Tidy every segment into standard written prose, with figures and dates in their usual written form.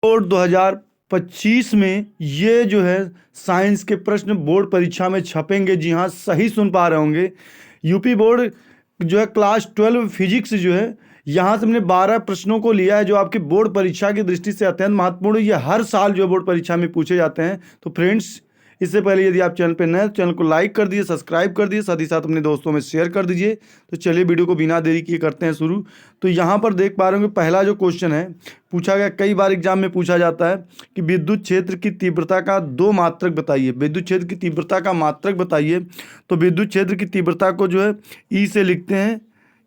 Board 2025 में ये जो है साइंस के प्रश्न बोर्ड परीक्षा में छपेंगे। जी हाँ, सही सुन पा रहे होंगे। यूपी बोर्ड जो है क्लास 12 फिजिक्स जो है, यहाँ से हमने 12 प्रश्नों को लिया है जो आपकी बोर्ड परीक्षा की दृष्टि से अत्यंत महत्वपूर्ण है। ये हर साल जो है बोर्ड परीक्षा में पूछे जाते हैं। तो फ्रेंड्स, इससे पहले यदि आप चैनल पर नए हैं तो चैनल को लाइक कर दीजिए, सब्सक्राइब कर दीजिए, साथ ही साथ अपने दोस्तों में शेयर कर दीजिए। तो चलिए वीडियो को बिना देरी किए करते हैं शुरू। तो यहाँ पर देख पा रहे होंगे पहला जो क्वेश्चन है पूछा गया, कई बार एग्जाम में पूछा जाता है कि विद्युत क्षेत्र की तीव्रता का दो मात्रक बताइए। विद्युत क्षेत्र की तीव्रता का मात्रक बताइए। तो विद्युत क्षेत्र की तीव्रता को जो है ई से लिखते हैं।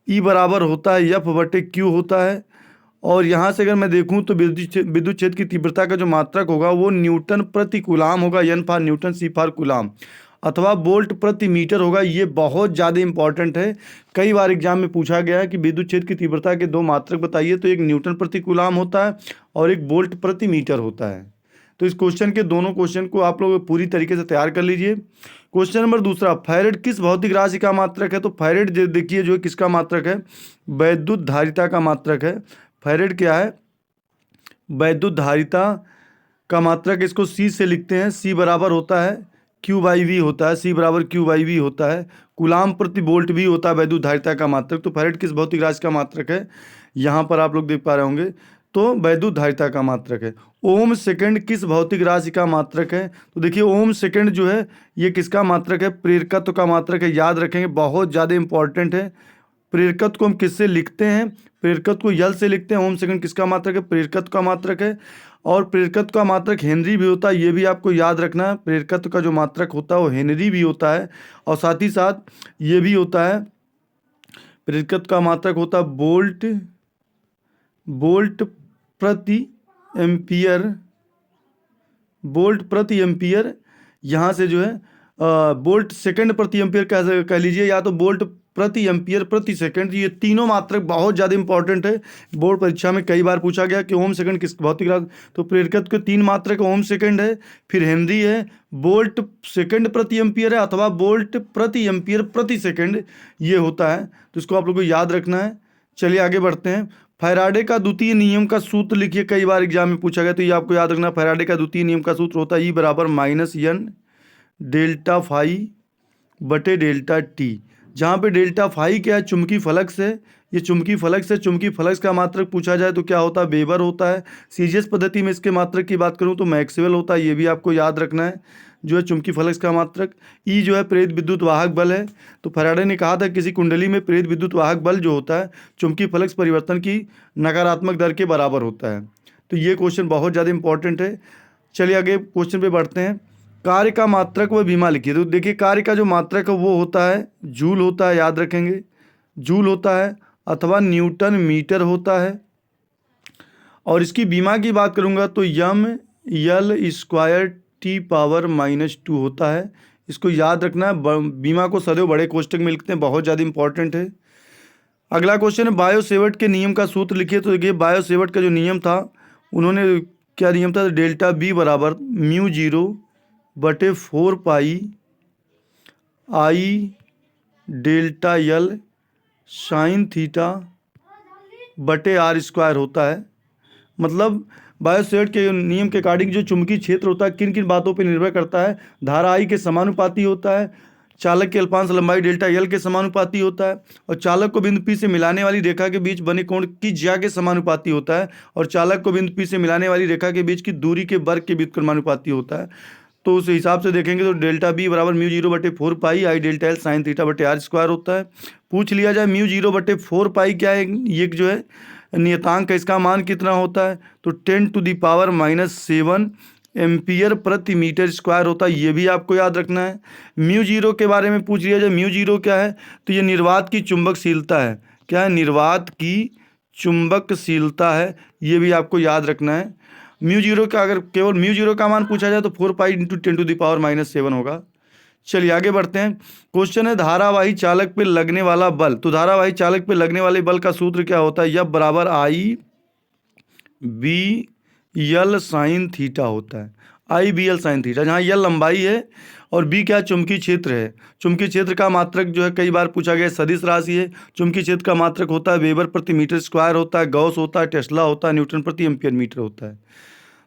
ई बराबर होता है एफ बटे क्यू होता है। और यहाँ से अगर मैं देखूँ तो विद्युत क्षेत्र की तीव्रता का जो मात्रक होगा वो न्यूटन प्रति कूलाम होगा। N for newton, C for coulomb, अथवा वोल्ट प्रति मीटर होगा। ये बहुत ज़्यादा इंपॉर्टेंट है। कई बार एग्जाम में पूछा गया है कि विद्युत क्षेत्र की तीव्रता के दो मात्रक बताइए। तो एक न्यूटन प्रति कूलाम होता है और एक वोल्ट प्रति मीटर होता है। तो इस क्वेश्चन के दोनों क्वेश्चन को आप लोग पूरी तरीके से तैयार कर लीजिए। क्वेश्चन नंबर दूसरा, फैरेड किस भौतिक राशि का मात्रक है? तो फैरेड देखिए जो है किसका मात्रक है? वैद्युत धारिता का मात्रक है। फैरेड क्या है? वैद्युत धारिता का मात्रक। इसको सी से लिखते हैं। सी बराबर होता है क्यू बाई वी होता है। सी बराबर क्यू बाई वी होता है। कूलाम प्रति वोल्ट भी होता है वैद्युत धारिता का मात्रक। तो फैरेड किस भौतिक राशि का मात्रक है? यहाँ पर आप लोग देख पा रहे होंगे तो वैद्युत धारिता का मात्रक है। ओम सेकंड किस भौतिक राशि का मात्रक है? तो देखिए ओम सेकंड जो है ये किसका मात्रक है? प्रेरकत्व का मात्रक है। याद रखेंगे, बहुत ज़्यादा इंपॉर्टेंट है। प्रेरकत्व को हम किससे लिखते हैं? प्रेरकत्व को यल से लिखते हैं। ओम सेकंड किसका मात्रक है? प्रेरकत्व का मात्रक है। और प्रेरकत्व का मात्रक हेनरी भी होता है, ये भी आपको याद रखना है। प्रेरकत्व का जो मात्रक होता है वो हेनरी भी होता है। और साथ ही साथ ये भी होता है, प्रेरकत्व का मात्रक होता है वोल्ट प्रति एम्पियर। वोल्ट प्रति एम्पियर, यहाँ से जो है वोल्ट सेकंड प्रति एम्पियर कह लीजिए, या तो वोल्ट प्रति एम्पियर प्रति सेकंड। ये तीनों मात्रक बहुत ज़्यादा इंपॉर्टेंट है। बोर्ड परीक्षा में कई बार पूछा गया कि ओम सेकंड किस भौतिक राशि? तो प्रेरकत्व के तीन मात्रक, ओम सेकंड है, फिर हेनरी है, वोल्ट सेकंड प्रति एम्पियर है, अथवा वोल्ट प्रति एम्पियर प्रति सेकंड ये होता है। तो इसको आप लोग को याद रखना है। चलिए आगे बढ़ते हैं। फैराडे का द्वितीय नियम का सूत्र लिखिए। कई बार एग्जाम में पूछा गया, तो ये आपको याद रखना। फैराडे का द्वितीय नियम का सूत्र होता है ई बराबर माइनस एन डेल्टा फाई बटे डेल्टा टी। जहाँ पे डेल्टा फाई क्या है? चुंबकीय फ्लक्स है। ये चुंबकीय फ्लक्स है। चुंबकीय फ्लक्स का मात्रक पूछा जाए तो क्या होता है? वेबर होता है। सीजीएस पद्धति में इसके मात्रक की बात करूँ तो मैक्सवेल होता है। ये भी आपको याद रखना है जो है चुंबकीय फ्लक्स का मात्रक। ई जो है प्रेरित विद्युत वाहक बल है। तो फैराडे ने कहा था किसी कुंडली में प्रेरित विद्युत वाहक बल जो होता है चुंबकीय फ्लक्स परिवर्तन की नकारात्मक दर के बराबर होता है। तो ये क्वेश्चन बहुत ज़्यादा इंपॉर्टेंट है। चलिए आगे क्वेश्चन पे बढ़ते हैं। कार्य का मात्रक व बीमा लिखिए। तो देखिए कार्य का जो मात्रक है वो होता है जूल होता है, याद रखेंगे, जूल होता है, अथवा न्यूटन मीटर होता है। और इसकी बीमा की बात करूंगा तो यम यल स्क्वायर टी पावर -2 होता है। इसको याद रखना है। बीमा को सदैव बड़े कोष्टक में लिखते हैं, बहुत ज़्यादा इंपॉर्टेंट है। अगला क्वेश्चन है बायोसेवर्ट के नियम का सूत्र लिखिए। तो देखिए बायोसेवर्ट का जो नियम था, उन्होंने क्या नियम था? डेल्टा बी बराबर म्यू जीरो बटे 4 पाई आई डेल्टा यल साइन थीटा बटे आर स्क्वायर होता है। मतलब बायोसेवर्ट के नियम के अकॉर्डिंग जो चुंबकीय क्षेत्र होता है किन किन बातों पर निर्भर करता है? धारा आई के समानुपाती होता है, चालक की अल्पांश लंबाई डेल्टा यल के समानुपाती होता है, और चालक को बिंदु पी से मिलाने वाली रेखा के बीच बने कोण की ज्या के समानुपाती होता है, और चालक को बिंदु पी से मिलाने वाली रेखा के बीच की दूरी के वर्ग के व्युत्क्रमानुपाती होता है। तो उस हिसाब से देखेंगे तो डेल्टा बी बराबर म्यू जीरो बटे 4 पाई आई डेल्टा एल साइन थीटा बटे आर स्क्वायर होता है। पूछ लिया जाए म्यू जीरो बटे 4 पाई क्या है? ये जो है नियतांक है, इसका मान कितना होता है? तो 10⁻⁻7 एम्पियर प्रति मीटर स्क्वायर होता है। ये भी आपको याद रखना है। म्यू जीरो के बारे में पूछ लिया जाए, म्यू जीरो क्या है? तो ये निर्वात की चुंबकशीलता है। क्या है? निर्वात की चुंबकशीलता है। ये भी आपको याद रखना है। म्यू जीरो का अगर केवल म्यू जीरो का मान पूछा जाए तो 4 पाई इंटू 10⁻⁻7 होगा। चलिए आगे बढ़ते हैं। क्वेश्चन है धारावाही चालक पे लगने वाला बल। तो धारावाही चालक पे लगने वाले बल का सूत्र क्या होता है? एफ बराबर आई बी यल साइन थीटा होता है। आई बी एल साइन थीटा, जहाँ यल लंबाई है और बी क्या? चुंबकीय क्षेत्र है। चुंबकीय क्षेत्र का मात्रक जो है कई बार पूछा गया, सदिश राशि है। चुंबकीय क्षेत्र का मात्रक होता है वेबर प्रति मीटर स्क्वायर होता है, गॉस होता है, टेस्ला होता है, न्यूटन प्रति एम्पियर मीटर होता है।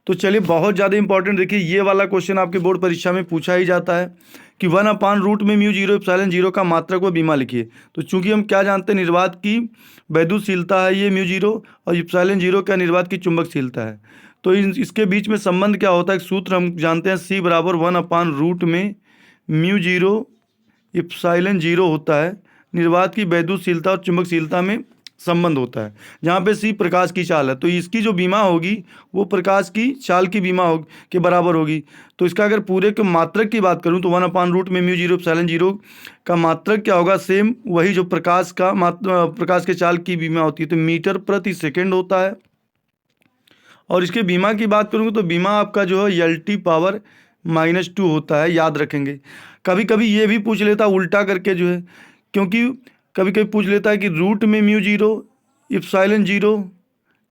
तो चलिए, बहुत ज़्यादा इंपॉर्टेंट, देखिए ये वाला क्वेश्चन आपके बोर्ड परीक्षा में पूछा ही जाता है कि 1/रूट में म्यू जीरो एप्सिलॉन जीरो का मात्रक व बीमा लिखिए। तो चूंकि हम क्या जानते हैं, निर्वात की वैद्युतशीलता है ये म्यू जीरो, और एप्सिलॉन जीरो क्या, निर्वात की चुंबकशीलता है। तो इसके बीच में संबंध क्या होता है, एक सूत्र हम जानते हैं, C बराबर 1/रूट में म्यू जीरो एप्सिलॉन जीरो होता है। निर्वात की वैद्युतशीलता और चुंबकशीलता में संबंध होता है, जहाँ पे C प्रकाश की चाल है। तो इसकी जो बीमा होगी वो प्रकाश की चाल की बीमा हो के बराबर होगी। तो इसका अगर पूरे के मात्रक की बात करूँ तो 1/रूट में म्यू जीरो एप्सिलॉन जीरो का मात्रक क्या होगा, सेम वही जो प्रकाश का प्रकाश के चाल की बीमा होती है, तो मीटर प्रति सेकेंड होता है। और इसके बीमा की बात करूँगा तो बीमा आपका जो है LT पावर -2 होता है, याद रखेंगे। कभी कभी ये भी पूछ लेता उल्टा करके जो है, क्योंकि कभी कभी पूछ लेता है कि रूट में म्यू जीरो एप्सिलॉन जीरो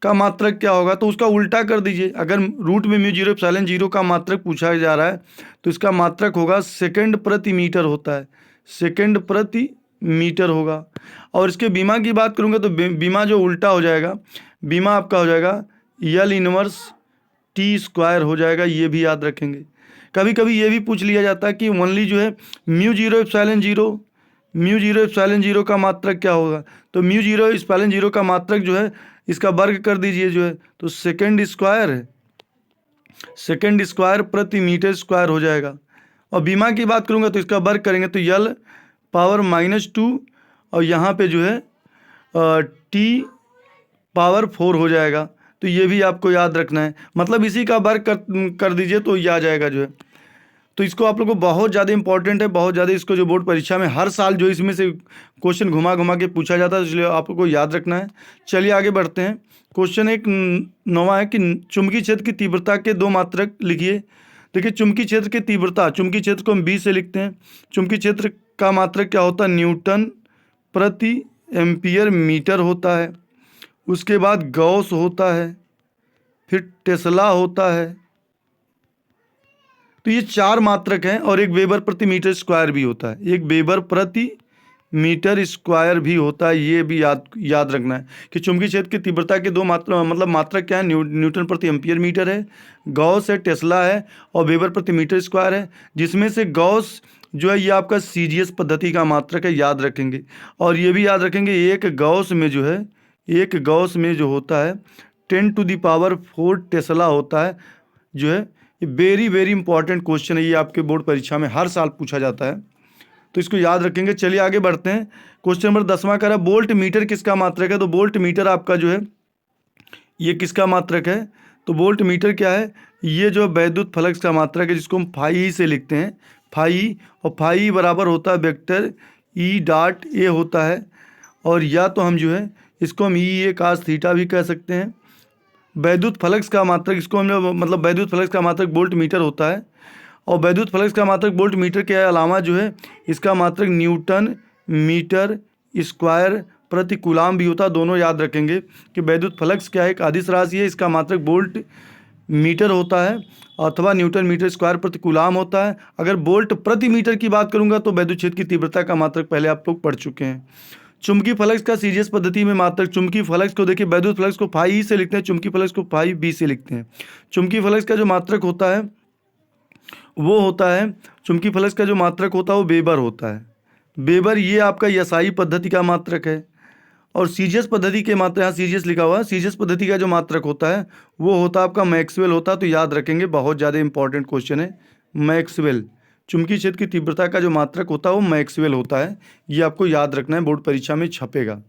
का मात्रक क्या होगा, तो उसका उल्टा कर दीजिए। अगर रूट में म्यू जीरो एप्सिलॉन जीरो का मात्रक पूछा जा रहा है तो इसका मात्रक होगा सेकंड प्रति मीटर होता है, सेकंड प्रति मीटर होगा। और इसके बीमा की बात करूँगा तो बीमा जो उल्टा हो जाएगा, बीमा आपका हो जाएगा L इनवर्स T² हो जाएगा, ये भी याद रखेंगे। कभी कभी ये भी पूछ लिया जाता है कि ओनली जो है म्यू जीरो एप्सिलॉन जीरो का मात्रक क्या होगा, तो म्यू जीरो एप्सिलॉन जीरो का मात्रक जो है इसका वर्ग कर दीजिए जो है, तो सेकंड स्क्वायर प्रति मीटर स्क्वायर हो जाएगा। और बीमा की बात करूँगा तो इसका वर्ग करेंगे तो L पावर -2 और यहाँ पे जो है T पावर 4 हो जाएगा। तो ये भी आपको याद रखना है, मतलब इसी का वर्ग कर दीजिए तो ये आ जाएगा जो है। तो इसको आप लोगों को बहुत ज़्यादा इंपॉर्टेंट है, बहुत ज़्यादा इसको जो बोर्ड परीक्षा में हर साल जो इसमें से क्वेश्चन घुमा घुमा के पूछा जाता है, इसलिए आप लोग को याद रखना है। चलिए आगे बढ़ते हैं। क्वेश्चन एक 9वां है कि चुंबकीय क्षेत्र की तीव्रता के दो मात्रक लिखिए। देखिए, चुंबकीय क्षेत्र की तीव्रता, चुंबकीय क्षेत्र को हम B से लिखते हैं। चुंबकीय क्षेत्र का मात्रक क्या होता है, न्यूटन प्रति एम्पियर मीटर होता है। उसके बाद गॉस होता है, फिर टेस्ला होता है। तो ये 4 मात्रक हैं, और एक वेबर प्रति मीटर स्क्वायर भी होता है, एक वेबर प्रति मीटर स्क्वायर भी होता है। ये भी याद रखना है कि चुंबकीय क्षेत्र की तीव्रता के दो मात्रक क्या है, न्यूटन प्रति एम्पियर मीटर है, गॉस है, टेस्ला है, और वेबर प्रति मीटर स्क्वायर है। जिसमें से गॉस जो है ये आपका CGS पद्धति का मात्रक है, याद रखेंगे। और ये भी याद रखेंगे, एक गॉस में जो होता है 10⁴ टेस्ला होता है जो है। ये वेरी वेरी इंपॉर्टेंट क्वेश्चन है, ये आपके बोर्ड परीक्षा में हर साल पूछा जाता है, तो इसको याद रखेंगे। चलिए आगे बढ़ते हैं। क्वेश्चन नंबर 10वां कह रहा है वोल्ट मीटर किसका मात्रक है। तो वोल्ट मीटर आपका जो है ये किसका मात्रक है, तो वोल्ट मीटर क्या है, ये जो वैद्युत फ्लक्स का मात्रक है, जिसको हम फाई से लिखते हैं, फाई। और फाई बराबर होता है वेक्टर E.A होता है। और या तो हम जो है इसको हम EA cos थीटा भी कह सकते हैं। वैद्युत फ्लक्स का मात्रक, इसको हम मतलब वैद्युत फ्लक्स का मात्रक वोल्ट मीटर होता है। और वैद्युत फ्लक्स का मात्रक वोल्ट मीटर के अलावा जो है इसका मात्रक न्यूटन मीटर स्क्वायर प्रति कूलाम भी होता है। दोनों याद रखेंगे कि वैद्युत फ्लक्स क्या है, एक अदिश राशि है, इसका मात्रक वोल्ट मीटर होता है अथवा न्यूटन मीटर स्क्वायर प्रति कूलाम होता है। अगर वोल्ट प्रति मीटर की बात करूंगा तो वैद्युत क्षेत्र की तीव्रता का मात्रक पहले आप लोग पढ़ चुके हैं। चुंबकीय फ्लक्स का CGS पद्धति में मात्रक, चुंबकीय फ्लक्स को देखिए, वैद्युत फ्लक्स को फाई से लिखते हैं, चुंबकीय फ्लक्स को फाई B से लिखते हैं। चुंबकीय फ्लक्स का जो मात्रक होता है वो होता है, चुंबकीय फ्लक्स का जो मात्रक होता है वो वेबर होता है। वेबर ये आपका SI पद्धति का मात्रक है। और CGS पद्धति के मात्रक, यहाँ CGS लिखा हुआ है, CGS पद्धति का जो मात्रक होता है वो होता है आपका मैक्सवेल होता है। तो याद रखेंगे, बहुत ज़्यादा इंपॉर्टेंट क्वेश्चन है। मैक्सवेल, चुंबकीय क्षेत्र की तीव्रता का जो मात्रक होता है वो मैक्सवेल होता है, ये आपको याद रखना है, बोर्ड परीक्षा में छपेगा।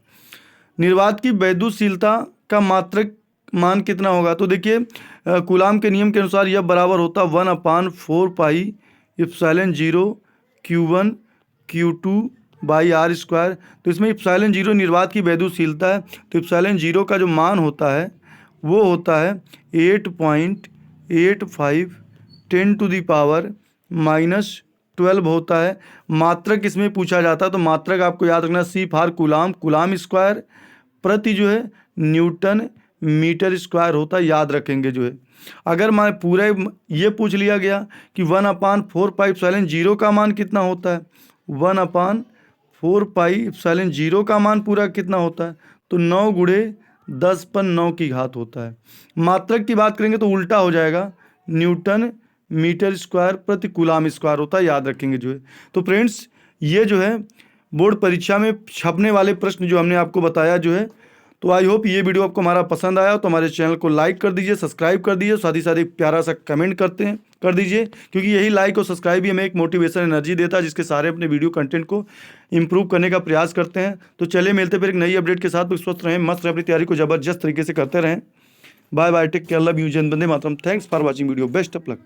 निर्वात की वैद्युतशीलता का मात्रक मान कितना होगा, तो देखिए कूलाम के नियम के अनुसार यह बराबर होता है 1/4 pi epsilon zero Q1 Q2/r²। तो इसमें एप्सिलॉन जीरो निर्वात की वैद्युतशीलता है, तो एप्सिलॉन जीरो का जो मान होता है वो होता है 8.85 10⁻⁻12 होता है। मात्रक इसमें पूछा जाता है, तो मात्रक आपको याद रखना, C फॉर कूलाम स्क्वायर प्रति जो है न्यूटन मीटर स्क्वायर होता है, याद रखेंगे जो है। अगर मैं पूरा ये पूछ लिया गया कि 1/4 पाई एप्सिलॉन जीरो का मान कितना होता है, 1/4 पाई एप्सिलॉन जीरो का मान पूरा कितना होता है, तो 9 × 10⁻⁹ की घात होता है। मात्रक की बात करेंगे तो उल्टा हो जाएगा, न्यूटन मीटर स्क्वायर प्रति कूलाम स्क्वायर होता है, याद रखेंगे जो है। तो फ्रेंड्स ये जो है बोर्ड परीक्षा में छपने वाले प्रश्न जो हमने आपको बताया जो है। तो आई होप ये वीडियो आपको हमारा पसंद आया हो तो हमारे चैनल को लाइक कर दीजिए, सब्सक्राइब कर दीजिए, साथ ही साथ एक प्यारा सा कमेंट कर दीजिए, क्योंकि यही लाइक और सब्सक्राइब ही हमें एक मोटिवेशन एनर्जी देता है, जिसके सारे अपने वीडियो कंटेंट को इंप्रूव करने का प्रयास करते हैं। तो चलिए मिलते फिर एक नई अपडेट के साथ। स्वस्थ रहें, मस्त रहें, अपनी तैयारी को जबरदस्त तरीके से करते रहें। Bye bye, take care, love you, Jai Hind, Vande Mataram. Thanks for watching video, best of luck.